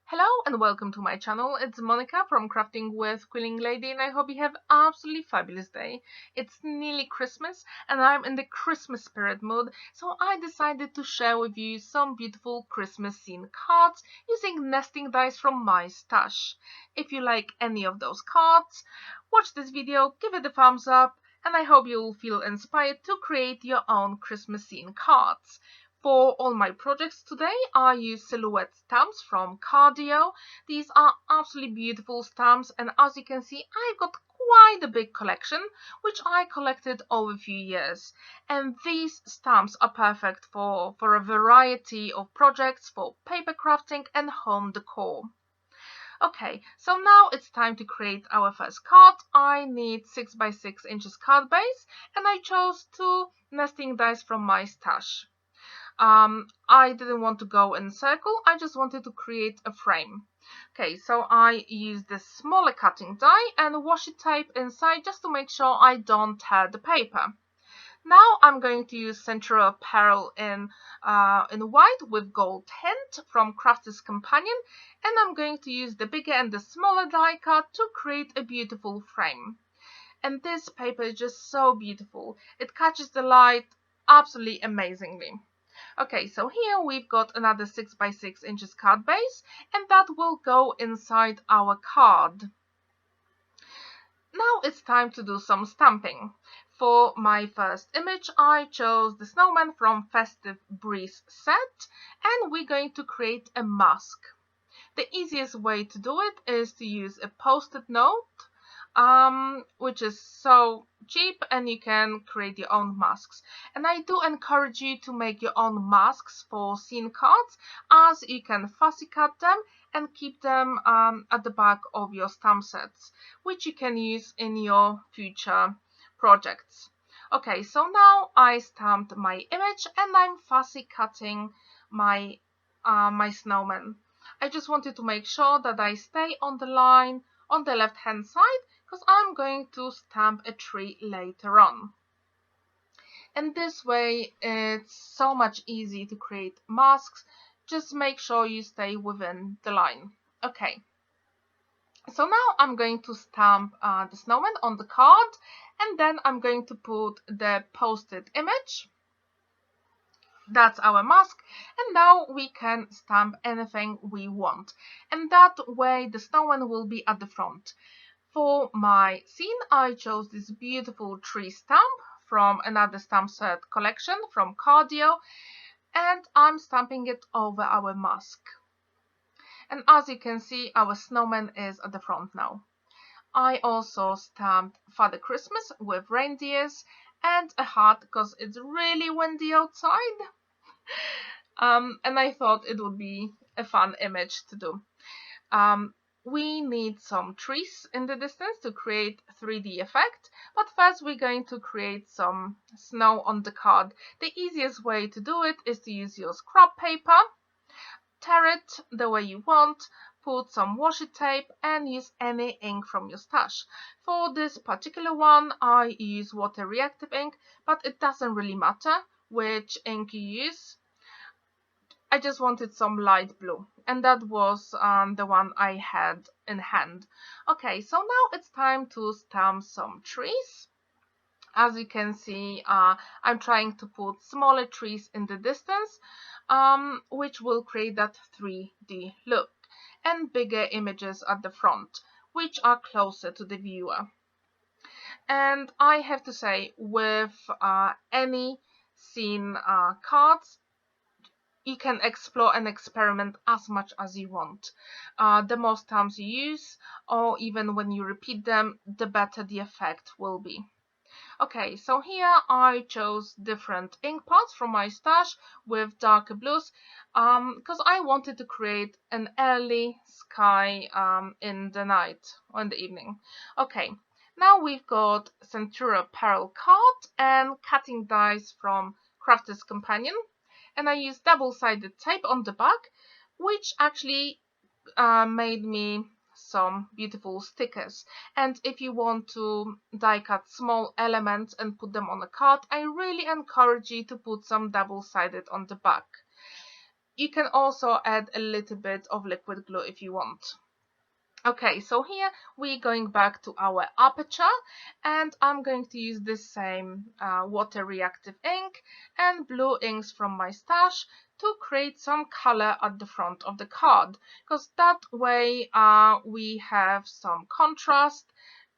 Hello and welcome to my channel. It's Monica from Crafting with Quilling Lady and I hope you have absolutely fabulous day. It's nearly Christmas and I'm in the Christmas spirit mood, so I decided to share with you some beautiful Christmas scene cards using nesting dice from my stash. If you like any of those cards, watch this video, give it a thumbs up, and I hope you'll feel inspired to create your own Christmas scene cards. For all my projects today, I use silhouette stamps from Cardio. These are absolutely beautiful stamps, and as you can see, I've got quite a big collection, which I collected over a few years. And these stamps are perfect for a variety of projects, for paper crafting and home decor. Okay, so now it's time to create our first card. I need 6 by 6 inches card base, and I chose 2 nesting dice from my stash. I didn't want to go in circle, I just wanted to create a frame. Okay, so I used the smaller cutting die and washi tape inside just to make sure I don't tear the paper. Now I'm going to use Century Apparel in white with gold tint from Crafter's Companion, and I'm going to use the bigger and the smaller die cut to create a beautiful frame. And this paper is just so beautiful. It catches the light absolutely amazingly. Okay, so here we've got another 6 by 6 inches card base, and that will go inside our card. Now it's time to do some stamping. For my first image, I chose the snowman from Festive Breeze set, and we're going to create a mask. The easiest way to do it is to use a post-it note, which is so cheap, and you can create your own masks. And I do encourage you to make your own masks for scene cards, as you can fussy cut them and keep them at the back of your stamp sets, which you can use in your future projects. Okay, so now I stamped my image and I'm fussy cutting my snowman. I just wanted to make sure that I stay on the line on the left hand side, because I'm going to stamp a tree later on. And this way it's so much easier to create masks. Just make sure you stay within the line. Okay, so now I'm going to stamp the snowman on the card, and then I'm going to put the posted image. That's our mask, and now we can stamp anything we want, and that way the snowman will be at the front. For my scene, I chose this beautiful tree stamp from another stamp set collection from Cardio, and I'm stamping it over our mask. And as you can see, our snowman is at the front now. I also stamped Father Christmas with reindeers and a hat because it's really windy outside. And I thought it would be a fun image to do. We need some trees in the distance to create 3D effect, but first we're going to create some snow on the card. The easiest way to do it is to use your scrap paper, tear it the way you want, put some washi tape and use any ink from your stash. For this particular one I use water reactive ink, but it doesn't really matter which ink you use. I just wanted some light blue, and that was the one I had in hand. Okay, so now it's time to stamp some trees. As you can see, I'm trying to put smaller trees in the distance, which will create that 3D look, and bigger images at the front, which are closer to the viewer. And I have to say, with any scene cards, you can explore and experiment as much as you want. The more stamps you use, or even when you repeat them, the better the effect will be. Okay, so here I chose different ink pots from my stash with darker blues, because I wanted to create an early sky in the night or in the evening. Okay, now we've got Century Apparel card and cutting dies from Crafter's Companion, and I used double-sided tape on the back, which actually made me some beautiful stickers. And if you want to die cut small elements and put them on a card, I really encourage you to put some double-sided on the back. you can also add a little bit of liquid glue if you want. Okay, so here we're going back to our aperture, and I'm going to use the same water reactive ink and blue inks from my stash to create some color at the front of the card, because that way we have some contrast,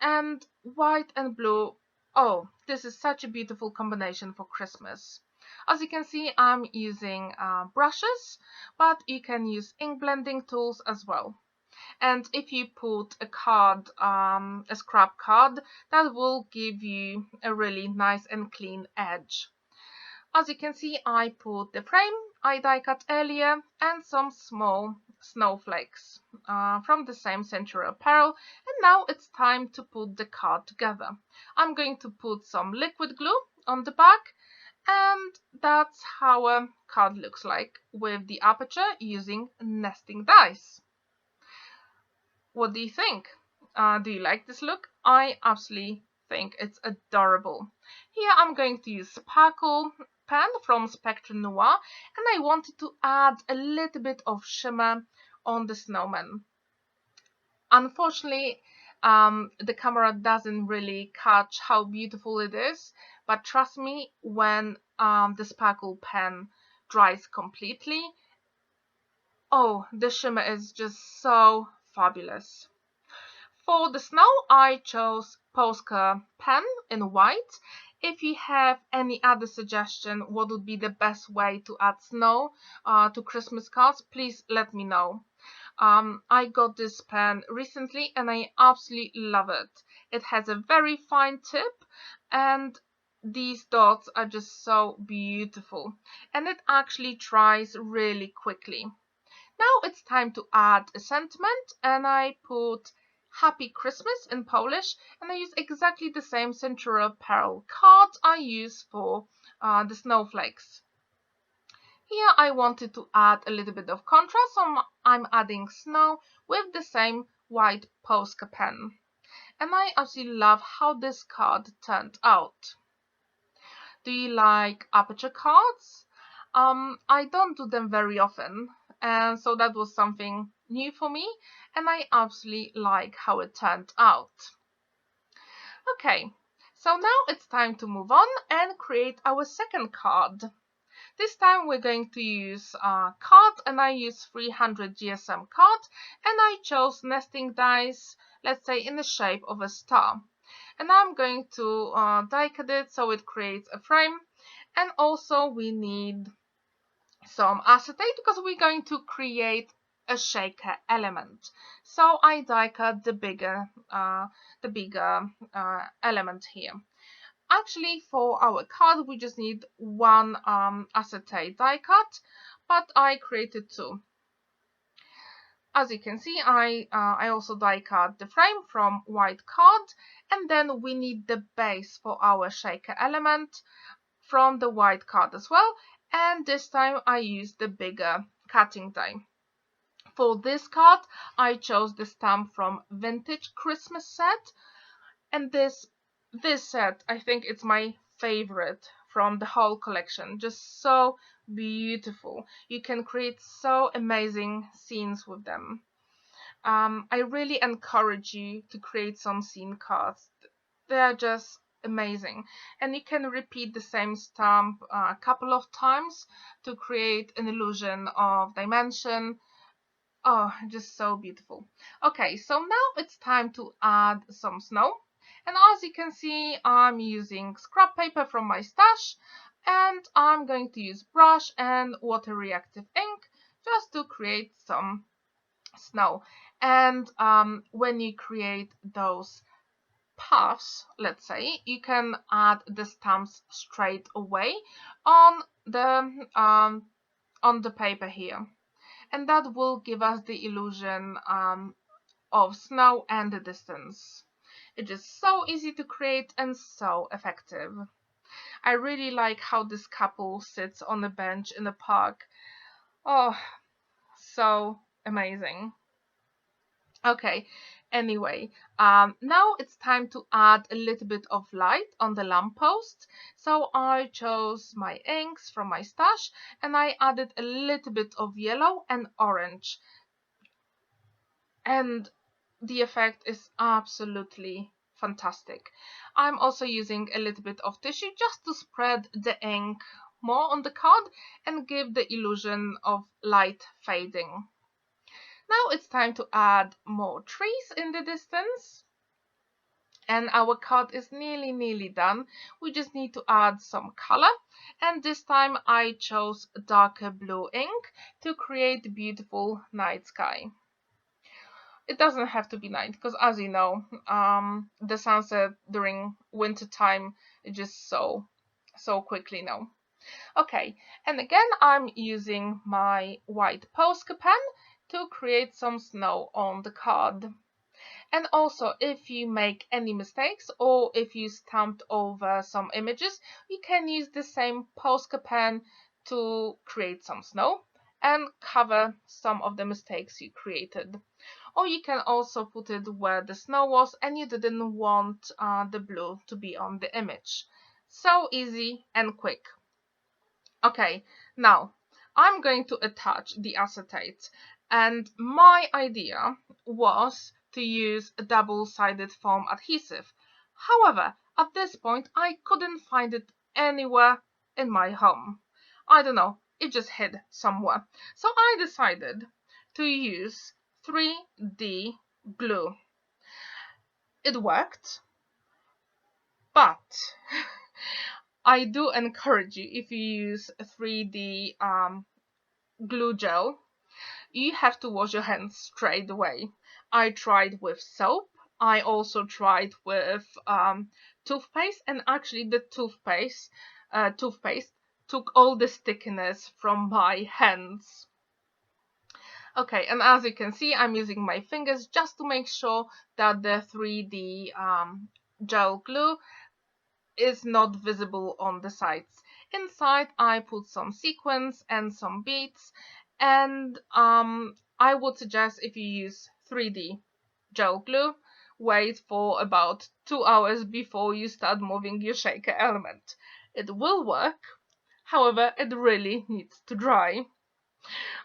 and white and blue, oh, this is such a beautiful combination for Christmas. As you can see, I'm using brushes, but you can use ink blending tools as well. And if you put a card, a scrap card, that will give you a really nice and clean edge. As you can see, I put the frame I die cut earlier and some small snowflakes from the same Century Apparel, and now it's time to put the card together. I'm going to put some liquid glue on the back, and that's how a card looks like with the aperture using nesting dice. What do you think? Do you like this look? I absolutely think it's adorable. Here I'm going to use Sparkle pen from Spectrum Noir, and I wanted to add a little bit of shimmer on the snowman. Unfortunately, the camera doesn't really catch how beautiful it is, but trust me, when the Sparkle pen dries completely, oh, the shimmer is just so fabulous. For the snow, I chose Posca pen in white. If you have any other suggestion what would be the best way to add snow to Christmas cards, please let me know. I got this pen recently and I absolutely love it. It has a very fine tip and these dots are just so beautiful, and it actually dries really quickly. Now it's time to add a sentiment, and I put Happy Christmas in Polish, and I use exactly the same Century Apparel cards I use for the snowflakes. Here I wanted to add a little bit of contrast, so I'm adding snow with the same white Posca pen. And I absolutely love how this card turned out. Do you like aperture cards? I don't do them very often, and so that was something new for me, and I absolutely like how it turned out. Okay, so now it's time to move on and create our second card. This time we're going to use card, and I use 300 GSM card, and I chose nesting dice, let's say in the shape of a star. And I'm going to die cut it so it creates a frame, and also we need some acetate because we're going to create a shaker element. So I die cut the bigger element here. Actually, for our card we just need one acetate die cut, but I created two. As you can see, I also die cut the frame from white card, and then we need the base for our shaker element from the white card as well, and this time I used the bigger cutting die. For this card I chose the stamp from Vintage Christmas set, and this set, I think it's my favorite from the whole collection. Just so beautiful. You can create so amazing scenes with them. I really encourage you to create some scene cards. They are just amazing, and you can repeat the same stamp a couple of times to create an illusion of dimension. Oh, just so beautiful. Okay, so now it's time to add some snow. And as you can see, I'm using scrap paper from my stash, and I'm going to use brush and water reactive ink just to create some snow. And when you create those puffs, let's say, you can add the stamps straight away on the paper here, and that will give us the illusion of snow and the distance. It is so easy to create and so effective. I really like how this couple sits on a bench in the park. Oh, so amazing. Okay, anyway, now it's time to add a little bit of light on the lamppost. So I chose my inks from my stash and I added a little bit of yellow and orange. And the effect is absolutely fantastic. I'm also using a little bit of tissue just to spread the ink more on the card and give the illusion of light fading. Now it's time to add more trees in the distance. And our card is nearly done. We just need to add some color. And this time I chose darker blue ink to create beautiful night sky. It doesn't have to be night because, as you know, the sunset during winter time is just so quickly now. Okay, and again I'm using my white Posca pen to create some snow on the card. And also, if you make any mistakes or if you stamped over some images, you can use the same Posca pen to create some snow and cover some of the mistakes you created. Or you can also put it where the snow was and you didn't want the blue to be on the image. So easy and quick. Okay, now I'm going to attach the acetate, and my idea was to use a double-sided foam adhesive. However, at this point I couldn't find it anywhere in my home. I don't know, it just hid somewhere. So I decided to use 3D glue. It worked, but I do encourage you, if you use 3D glue gel, you have to wash your hands straight away. I tried with soap. I also tried with toothpaste, and actually the toothpaste took all the stickiness from my hands. Okay, and as you can see, I'm using my fingers just to make sure that the 3D gel glue is not visible on the sides. Inside I put some sequins and some beads, and I would suggest, if you use 3D gel glue, wait for about 2 hours before you start moving your shaker element. It will work, however it really needs to dry.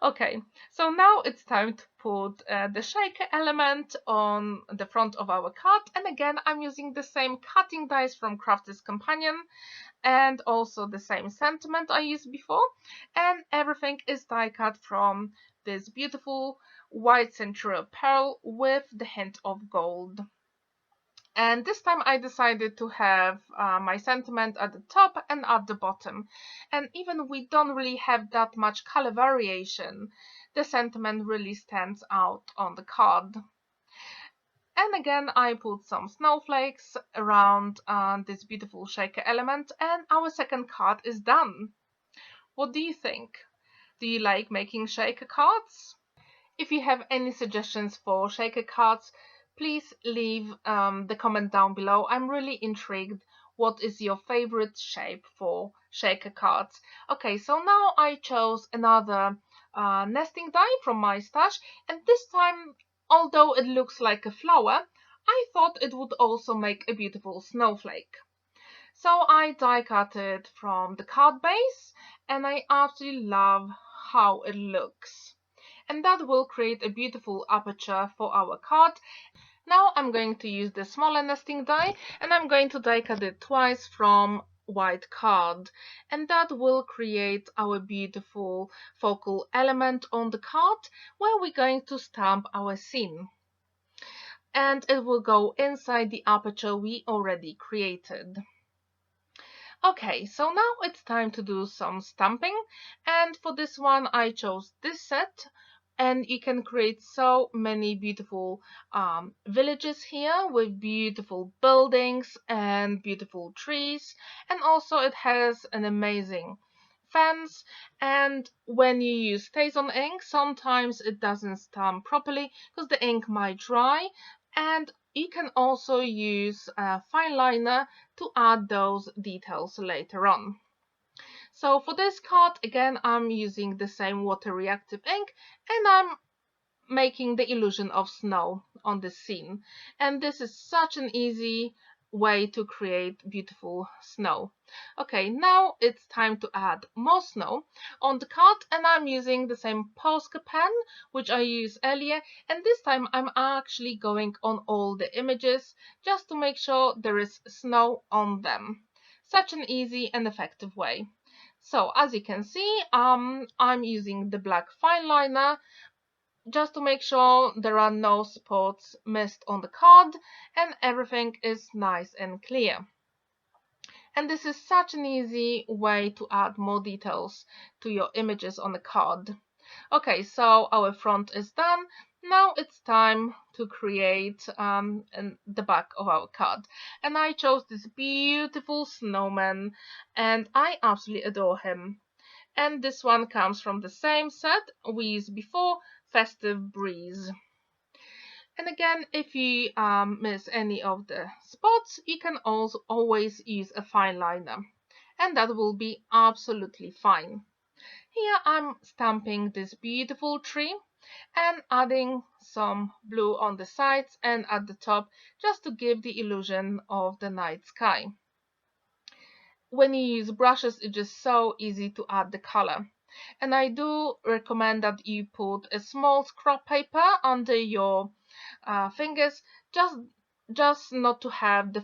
Okay, so now it's time to put the shaker element on the front of our card, and again I'm using the same cutting dies from Crafter's Companion and also the same sentiment I used before, and everything is die cut from this beautiful white century pearl with the hint of gold. And this time I decided to have my sentiment at the top and at the bottom. And even we don't really have that much color variation, the sentiment really stands out on the card. And again, I put some snowflakes around this beautiful shaker element, and our second card is done. What do you think? Do you like making shaker cards? If you have any suggestions for shaker cards, please leave the comment down below. I'm really intrigued. What is your favorite shape for shaker cards? Okay, so now I chose another nesting die from my stash, and this time, although it looks like a flower, I thought it would also make a beautiful snowflake. So I die cut it from the card base, and I absolutely love how it looks. And that will create a beautiful aperture for our card. Now I'm going to use the smaller nesting die, and I'm going to die cut it twice from white card, and that will create our beautiful focal element on the card where we're going to stamp our scene, and it will go inside the aperture we already created. Okay, so now it's time to do some stamping, and for this one I chose this set, and you can create so many beautiful villages here with beautiful buildings and beautiful trees, and also it has an amazing fence. And when you use StazOn ink, sometimes it doesn't stamp properly because the ink might dry, and you can also use a fine liner to add those details later on. So for this card, again, I'm using the same water reactive ink, and I'm making the illusion of snow on the scene. And this is such an easy way to create beautiful snow. Okay, now it's time to add more snow on the card, and I'm using the same Posca pen which I used earlier, and this time I'm actually going on all the images just to make sure there is snow on them. Such an easy and effective way. So as you can see, I'm using the black fine liner just to make sure there are no spots missed on the card and everything is nice and clear. And this is such an easy way to add more details to your images on the card. Okay, so our front is done. Now it's time to create the back of our card. And I chose this beautiful snowman and I absolutely adore him. And this one comes from the same set we used before, Festive Breeze. And again, if you miss any of the spots, you can also always use a fine liner, and that will be absolutely fine. Here I'm stamping this beautiful tree and adding some blue on the sides and at the top just to give the illusion of the night sky. When you use brushes, it's just so easy to add the color. And I do recommend that you put a small scrap paper under your fingers, just not to have the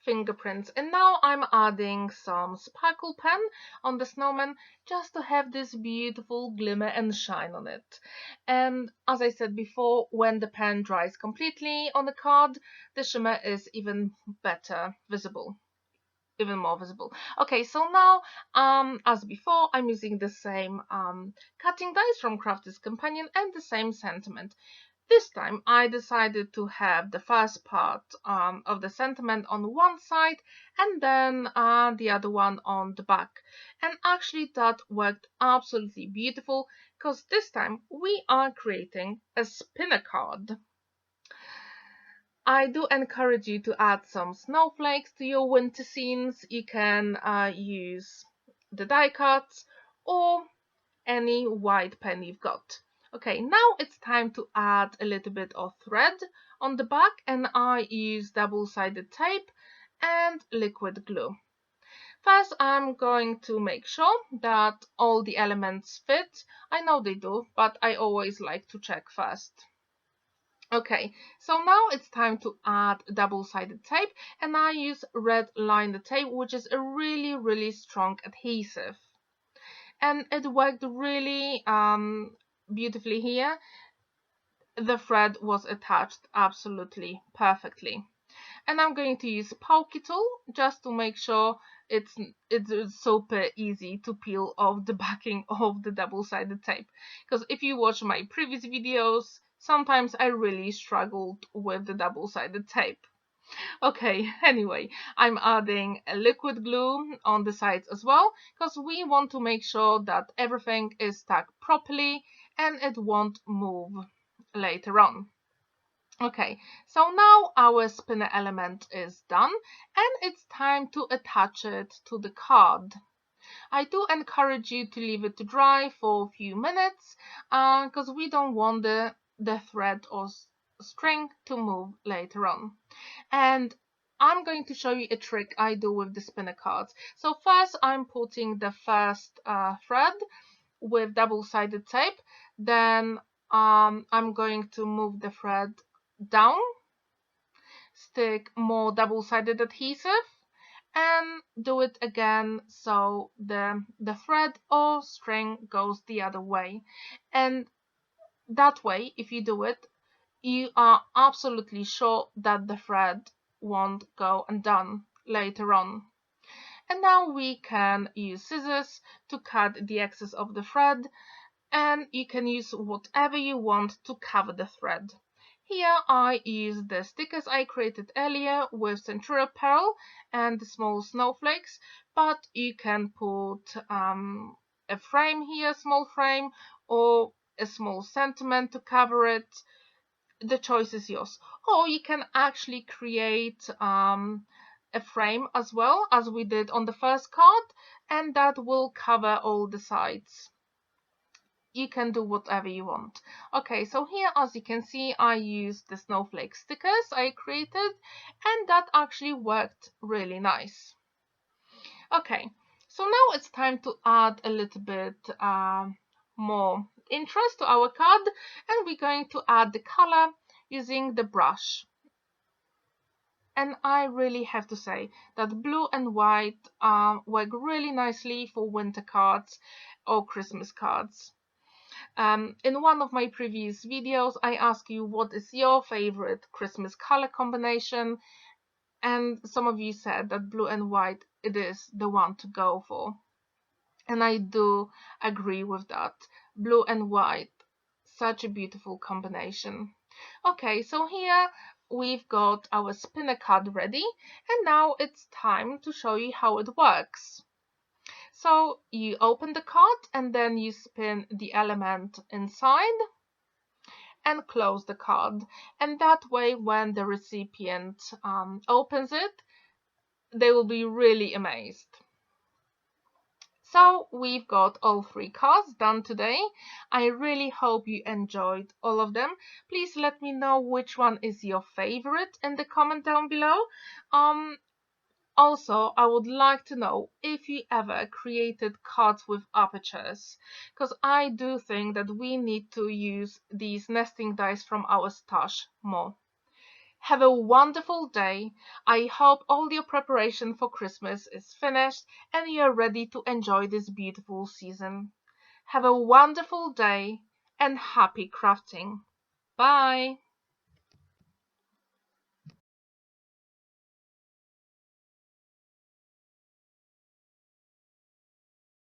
fingerprints. And now I'm adding some sparkle pen on the snowman just to have this beautiful glimmer and shine on it. And as I said before, when the pen dries completely on the card, the shimmer is even better visible. Even more visible. Okay, so now as before, I'm using the same cutting dies from Crafter's Companion and the same sentiment. This time I decided to have the first part of the sentiment on one side and then the other one on the back, and actually that worked absolutely beautiful because this time we are creating a spinner card. I do encourage you to add some snowflakes to your winter scenes. You can use the die cuts or any white pen you've got. Okay, now it's time to add a little bit of thread on the back, and I use double-sided tape and liquid glue. First, I'm going to make sure that all the elements fit. I know they do, but I always like to check first. Okay, so now it's time to add double-sided tape, and I use red liner tape, which is a really strong adhesive, and it worked really beautifully here. The thread was attached absolutely perfectly, and I'm going to use pokey tool just to make sure it's super easy to peel off the backing of the double-sided tape, because if you watch my previous videos, sometimes I really struggled with the double-sided tape. Okay, anyway, I'm adding a liquid glue on the sides as well, because we want to make sure that everything is stuck properly and it won't move later on. Okay, so now our spinner element is done and it's time to attach it to the card. I do encourage you to leave it to dry for a few minutes because we don't want the thread or string to move later on. And I'm going to show you a trick I do with the spinner cards. So first I'm putting the first thread with double-sided tape, then I'm going to move the thread down, stick more double-sided adhesive, and do it again so the thread or string goes the other way. And that way, if you do it, you are absolutely sure that the thread won't go undone later on. And now we can use scissors to cut the excess of the thread, and you can use whatever you want to cover the thread. Here I use the stickers I created earlier with Centura Pearl and the small snowflakes, but you can put a frame here, small frame, or a small sentiment to cover it. The choice is yours. Or you can actually create a frame as well, as we did on the first card, and that will cover all the sides. you can do whatever you want. Okay, so here, as you can see, I used the snowflake stickers I created, and that actually worked really nice. Okay, so now it's time to add a little bit more interest to our card, and we're going to add the color using the brush. And I really have to say that blue and white work really nicely for winter cards or Christmas cards. In one of my previous videos, I asked you what is your favorite Christmas color combination, and some of you said that blue and white it is the one to go for. And I do agree with that. Blue and white, such a beautiful combination. Okay, so here we've got our spinner card ready, and now it's time to show you how it works. So you open the card and then you spin the element inside and close the card. And that way, when the recipient opens it, they will be really amazed. So we've got all 3 cards done today. I really hope you enjoyed all of them. Please let me know which one is your favorite in the comment down below. Also, I would like to know if you ever created cards with apertures, because I do think that we need to use these nesting dice from our stash more. Have a wonderful day. I hope all your preparation for Christmas is finished and you're ready to enjoy this beautiful season. Have a wonderful day and happy crafting. Bye!